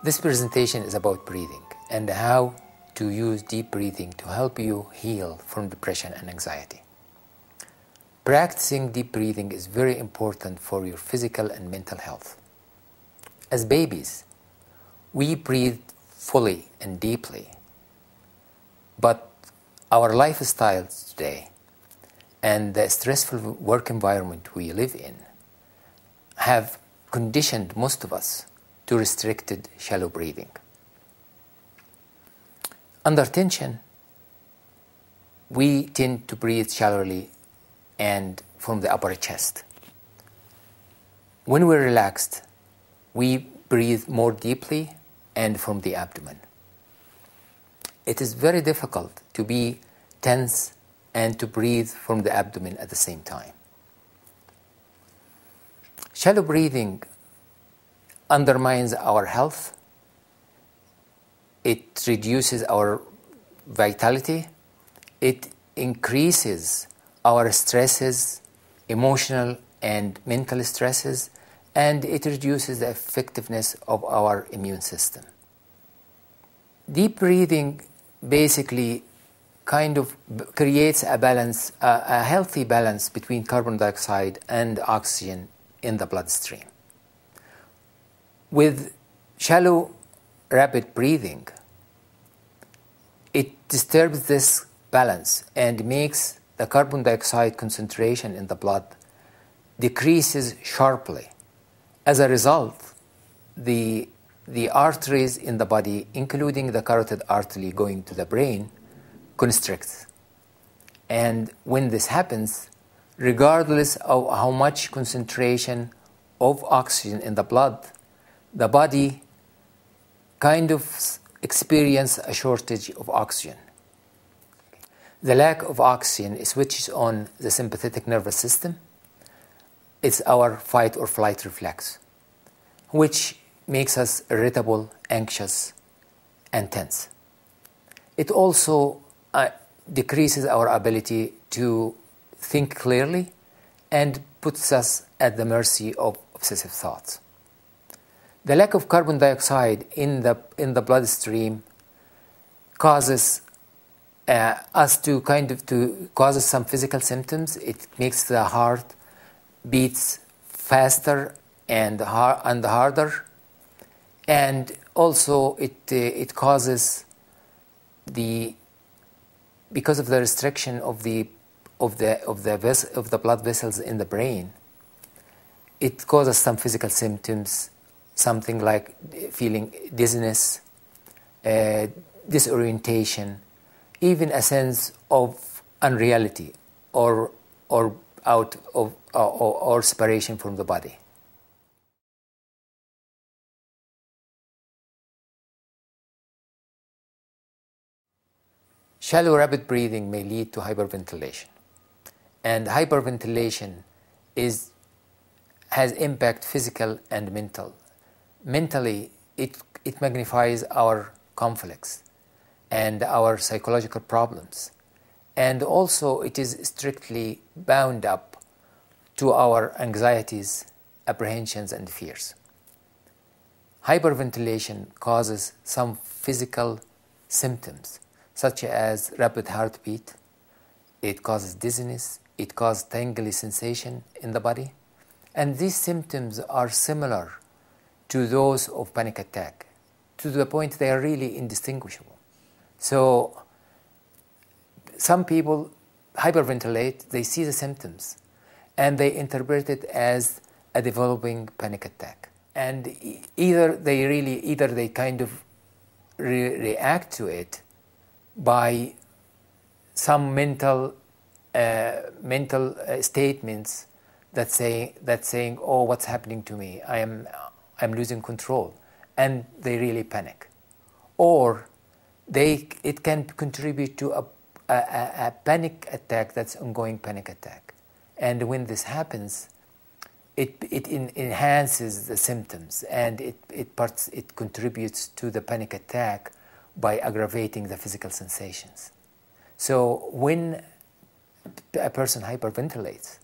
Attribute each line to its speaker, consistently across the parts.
Speaker 1: This presentation is about breathing and how to use deep breathing to help you heal from depression and anxiety. Practicing deep breathing is very important for your physical and mental health. As babies, we breathe fully and deeply, but our lifestyle today and the stressful work environment we live in have conditioned most of us to restricted shallow breathing. Under tension, we tend to breathe shallowly and from the upper chest. When we're relaxed, we breathe more deeply and from the abdomen. It is very difficult to be tense and to breathe from the abdomen at the same time. Shallow breathing undermines our health. It reduces our vitality. It increases our stresses, emotional and mental stresses, and it reduces the effectiveness of our immune system. Deep breathing basically kind of creates a balance, a healthy balance between carbon dioxide and oxygen in the bloodstream. With shallow, rapid breathing, it disturbs this balance and makes the carbon dioxide concentration in the blood decreases sharply. As a result, the arteries in the body, including the carotid artery going to the brain, constricts. And when this happens, regardless of how much concentration of oxygen in the blood, the body kind of experiences a shortage of oxygen. The lack of oxygen switches on the sympathetic nervous system. It's our fight or flight reflex, which makes us irritable, anxious, and tense. It also decreases our ability to think clearly and puts us at the mercy of obsessive thoughts. The lack of carbon dioxide in the bloodstream causes us to causes some physical symptoms. It makes the heart beats faster and harder, and also it causes because of the restriction of the blood vessels in the brain. It causes some physical symptoms, something like feeling dizziness, disorientation, even a sense of unreality or separation from the body. Shallow rapid breathing may lead to hyperventilation, and hyperventilation has impact physical and mental. Mentally, it magnifies our conflicts and our psychological problems, and also it is strictly bound up to our anxieties, apprehensions, and fears. Hyperventilation causes some physical symptoms, such as rapid heartbeat. It causes dizziness. It causes tingly sensation in the body. And these symptoms are similar to those of panic attack, to the point they are really indistinguishable. So some people hyperventilate, they see the symptoms, and they interpret it as a developing panic attack. And either they kind of react to it by some mental statements that saying, "Oh, what's happening to me? I'm losing control," and they really panic. Or it can contribute to a panic attack that's ongoing panic attack. And when this happens, it enhances the symptoms, and it contributes to the panic attack by aggravating the physical sensations. So when a person hyperventilates,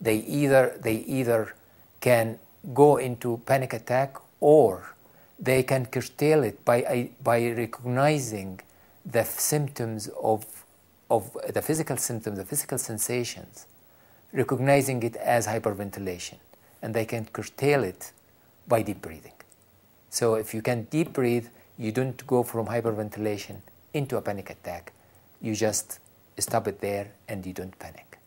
Speaker 1: they either can go into panic attack, or they can curtail it by recognizing the symptoms of the physical symptoms, the physical sensations, recognizing it as hyperventilation, and they can curtail it by deep breathing. So if you can deep breathe, you don't go from hyperventilation into a panic attack. You just stop it there and you don't panic.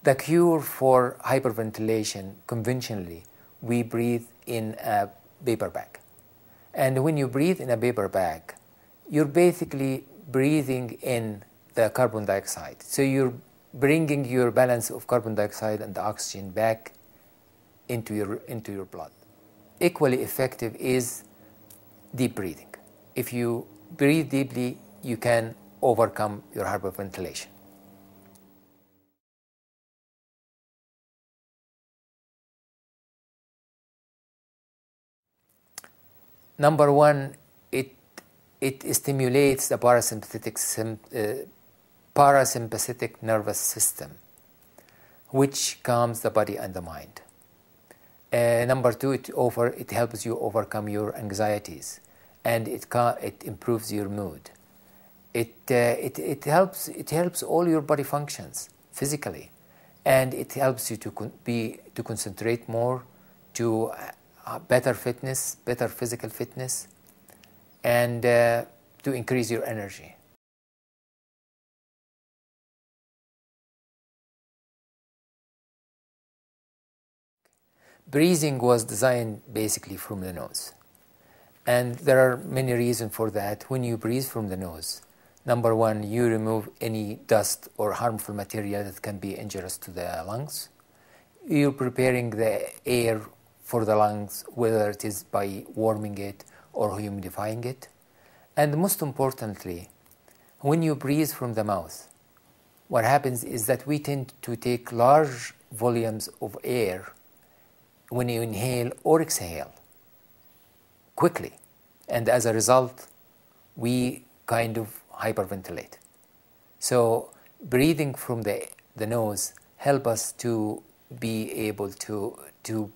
Speaker 1: The cure for hyperventilation, conventionally, we breathe in a paper bag. And when you breathe in a paper bag, you're basically breathing in the carbon dioxide. So you're bringing your balance of carbon dioxide and the oxygen back into your blood. Equally effective is deep breathing. If you breathe deeply, you can overcome your hyperventilation. Number one, it stimulates the parasympathetic nervous system, which calms the body and the mind. Number two, it helps you overcome your anxieties, and it improves your mood. It helps all your body functions physically, and it helps you to concentrate more, to better fitness, better physical fitness, and to increase your energy. Breathing was designed basically from the nose. And there are many reasons for that. When you breathe from the nose, number one, you remove any dust or harmful material that can be injurious to the lungs. You're preparing the air for the lungs, whether it is by warming it or humidifying it. And most importantly, when you breathe from the mouth, what happens is that we tend to take large volumes of air when you inhale or exhale quickly. And as a result, we kind of hyperventilate. So breathing from the nose helps us to be able to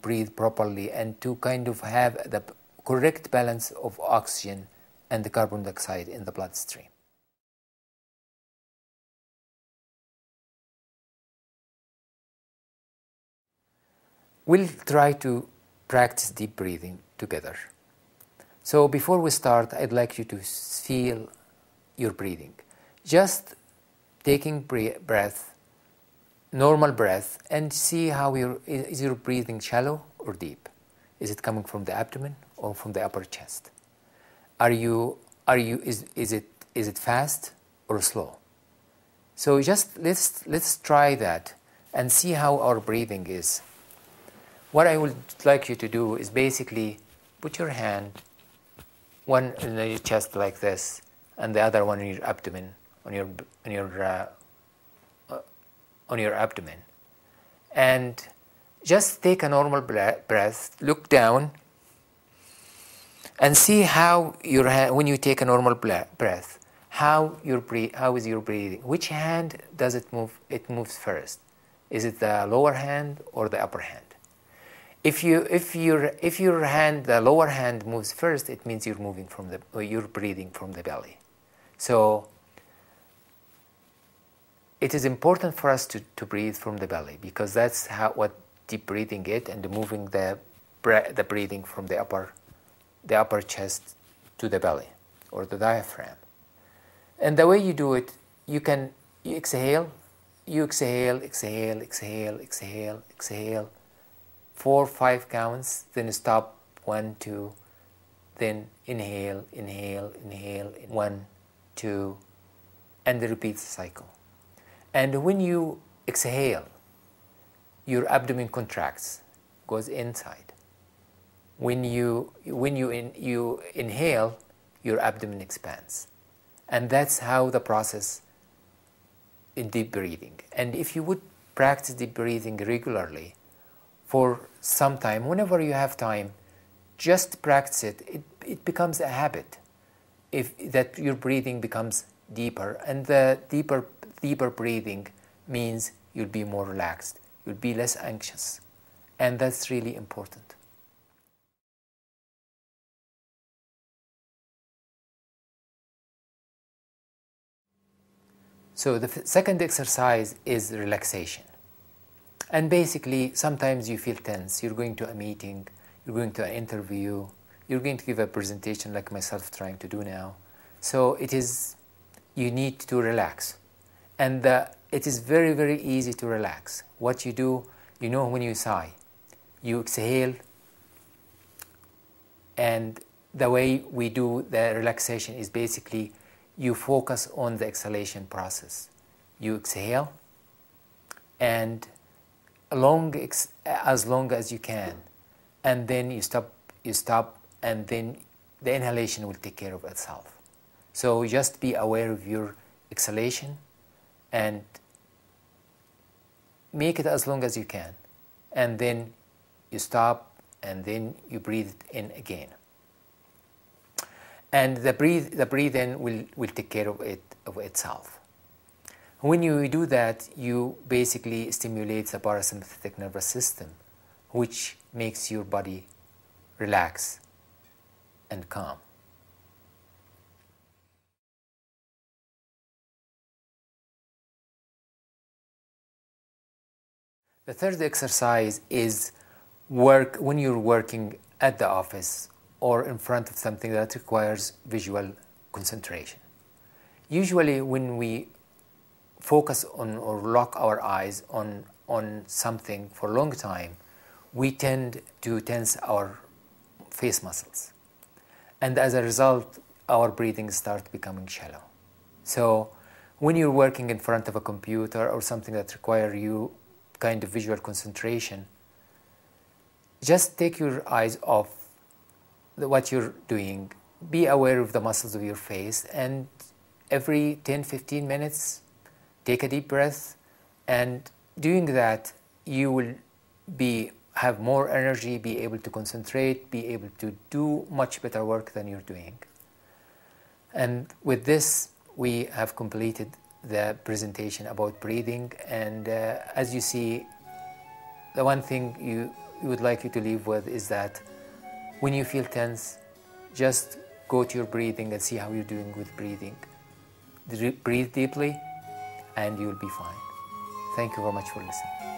Speaker 1: breathe properly and to kind of have the correct balance of oxygen and the carbon dioxide in the bloodstream. We'll try to practice deep breathing together. So before we start, I'd like you to feel your breathing. Just taking breath, normal breath, and see how is your breathing shallow or deep? Is it coming from the abdomen or from the upper chest? Is it fast or slow? So just let's try that and see how our breathing is. What I would like you to do is basically put your hand, one in your chest like this, and the other one in your abdomen, on your abdomen, and just take a normal breath. Look down and see how your hand, when you take a normal breath, how is your breathing? Which hand does it move? It moves first. Is it the lower hand or the upper hand? If your hand, the lower hand moves first, it means you're breathing from the belly. So it is important for us to breathe from the belly, because that's what deep breathing is, and moving the breathing from the upper chest to the belly or the diaphragm. And the way you do it, you exhale, exhale, exhale, 4, 5 counts, then stop, 1, 2, then inhale, 1, 2, and repeat the cycle. And when you exhale, your abdomen contracts, goes inside. When you inhale, your abdomen expands. And that's how the process in deep breathing. And if you would practice deep breathing regularly for some time, whenever you have time, just practice it. It becomes a habit. That your breathing becomes deeper, and the deeper breathing means you'll be more relaxed, you'll be less anxious, and that's really important. So the second exercise is relaxation. And basically, sometimes you feel tense. You're going to a meeting, you're going to an interview, you're going to give a presentation like myself trying to do now. So you need to relax. And it is very, very easy to relax. What you do, when you sigh, you exhale. And the way we do the relaxation is basically you focus on the exhalation process. You exhale, and as long as you can, and then you stop, and then the inhalation will take care of itself. So just be aware of your exhalation and make it as long as you can, and then you stop, and then you breathe in again. And the breathe in will take care of itself. When you do that, you basically stimulate the parasympathetic nervous system, which makes your body relax and calm. The third exercise is when you're working at the office or in front of something that requires visual concentration. Usually when we focus on or lock our eyes on something for a long time, we tend to tense our face muscles. And as a result, our breathing starts becoming shallow. So when you're working in front of a computer or something that requires you kind of visual concentration, just take your eyes off what you're doing. Be aware of the muscles of your face, and every 10-15 minutes, take a deep breath. And doing that, you will have more energy, be able to concentrate, be able to do much better work than you're doing. And with this, we have completed the presentation about breathing. And as you see, the one thing we would like you to leave with is that when you feel tense, just go to your breathing and see how you're doing with breathing. Breathe deeply, and you'll be fine. Thank you very much for listening.